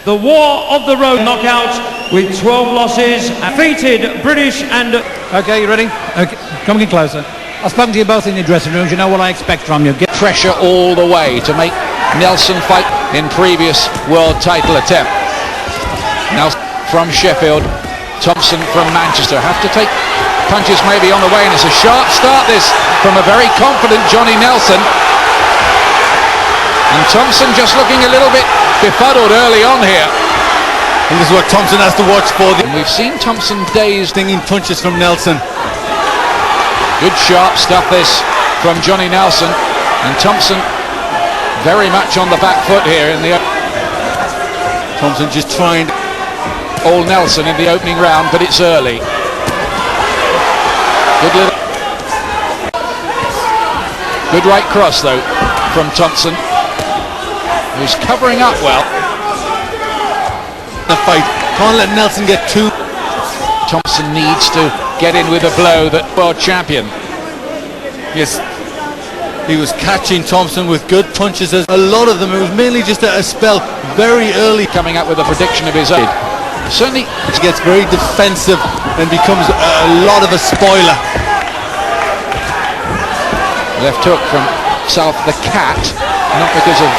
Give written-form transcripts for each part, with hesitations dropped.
The War of the Road knockout with 12 losses, defeated British and... Okay, you ready? Okay, come in closer. I've spoken to you both in your dressing rooms. You know what I expect from you. Get pressure all the way to make Nelson fight in previous world title attempt. Nelson from Sheffield, Thompson from Manchester. Have to take punches maybe on the way, and it's a sharp start this from a very confident Johnny Nelson. And Thompson just looking a little bit befuddled early on here. And this is what Thompson has to watch for. And we've seen Thompson dazed. Stinging punches from Nelson. Good sharp stuff this from Johnny Nelson. And Thompson very much on the back foot here in the... Thompson just trying all Nelson in the opening round, but it's early. Good right cross though from Thompson, who's covering up well. The fight can't let Nelson get too... Thompson needs to get in with a blow that world champion. Yes, he was catching Thompson with good punches. A lot of them, it was mainly just a spell very early. Coming up with a prediction of his own. Certainly he gets very defensive and becomes a lot of a spoiler. Left hook from South the Cat, not because of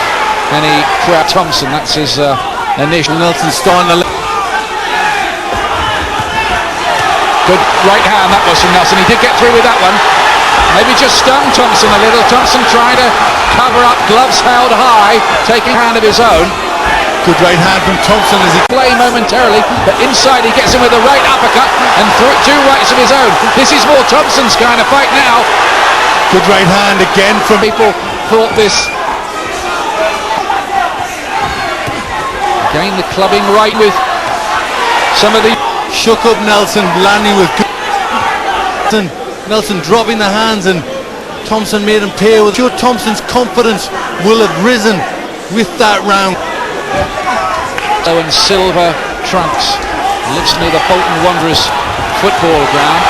any crowd. Thompson, that's his initial. Nelson starting to... Good right hand that was from Nelson. He did get through with that one. Maybe just stung Thompson a little. Thompson trying to cover up, gloves held high, taking a hand of his own. Good right hand from Thompson as he play momentarily, but inside he gets him with a right uppercut and two rights of his own. This is more Thompson's kind of fight now. Good right hand again from... People thought this... Again the clubbing right with some of the... Shook up Nelson, landing with good... Nelson dropping the hands, and Thompson made him pay. With sure Thompson's confidence will have risen with that round. And silver trunks lives near the Bolton Wanderers football ground.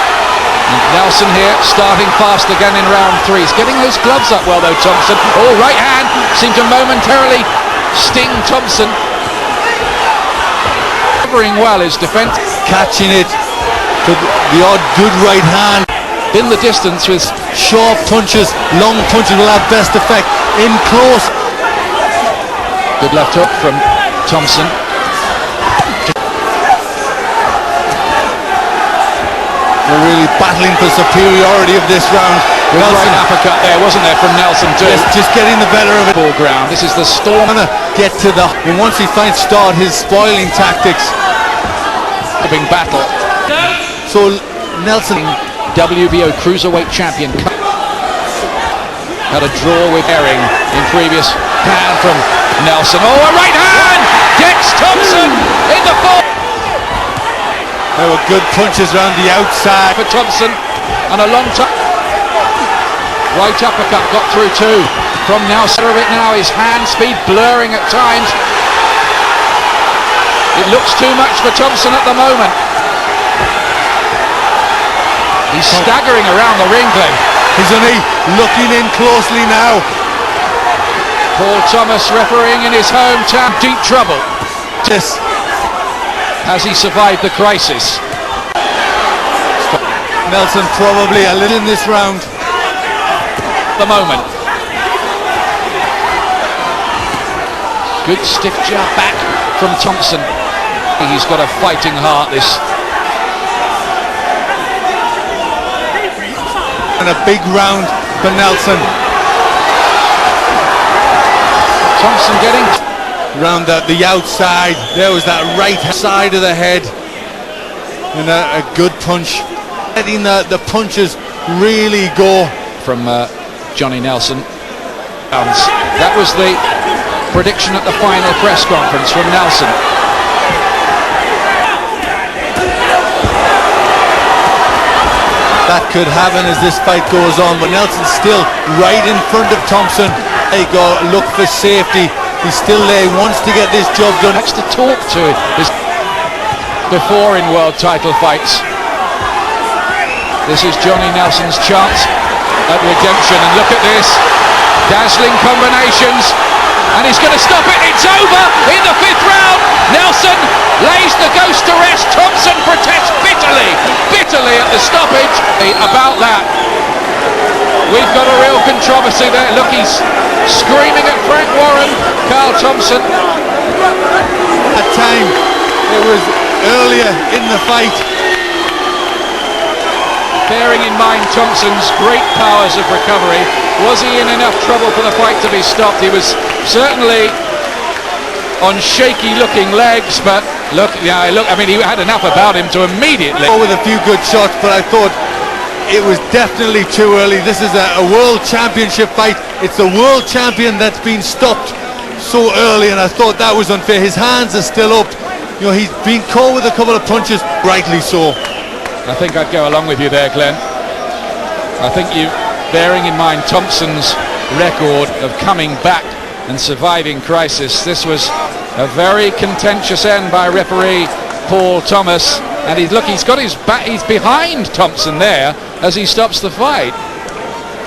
And Nelson here starting fast again in round 3. He's getting those gloves up well though, Thompson. Oh, right hand seemed to momentarily sting Thompson. Covering well his defense. Catching it to the odd good right hand. In the distance with sharp punches, long punches will have best effect in close. Good left hook from Thompson. We're really battling for superiority of this round. Good right uppercut there, wasn't there, from Nelson too? Just getting the better of it. Ball ground. This is the storm. Gonna get to the... And once he finds start his spoiling tactics. Big battle. So Nelson... WBO Cruiserweight Champion. Had a draw with Herring in previous hand from Nelson. Oh, a right hand! Gets Thompson in the ball. There were good punches around the outside for Thompson, and a long time. Right uppercut got through too from Nelson. Of it now, his hand speed blurring at times. It looks too much for Thompson at the moment. He's staggering around the ring, Glenn. He's only looking in closely now. Paul Thomas refereeing in his hometown. Deep trouble. Yes. Has he survived the crisis? Nelson probably a little in this round. The moment. Good stiff jab back from Thompson. He's got a fighting heart, this. And a big round for Nelson. Thompson getting round the outside. There was that right side of the head, and a good punch. Letting the punches really go from Johnny Nelson. That was the prediction at the final press conference from Nelson. That could happen as this fight goes on, but Nelson's still right in front of Thompson. They go look for safety. He's still there. He wants to get this job done. Next to talk to is before in world title fights. This is Johnny Nelson's chance at redemption, and look at this. Dazzling combinations, and he's going to stop it. It's over in the 5th round. the stoppage. About that, we've got a real controversy there. Look, he's screaming at Frank Warren, Carl Thompson. At time, it was earlier in the fight. Bearing in mind Thompson's great powers of recovery, was he in enough trouble for the fight to be stopped? He was certainly on shaky looking legs, but look, I mean, he had enough about him to immediately... With a few good shots, but I thought it was definitely too early. This is a world championship fight. It's the world champion that's been stopped so early, and I thought that was unfair. His hands are still up. You know, he's been caught with a couple of punches, rightly so. I think I'd go along with you there, Glenn. I think you, bearing in mind Thompson's record of coming back and surviving crisis, this was a very contentious end by referee Paul Thomas, and he's got his back, he's behind Thompson there as he stops the fight.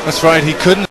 That's right, he couldn't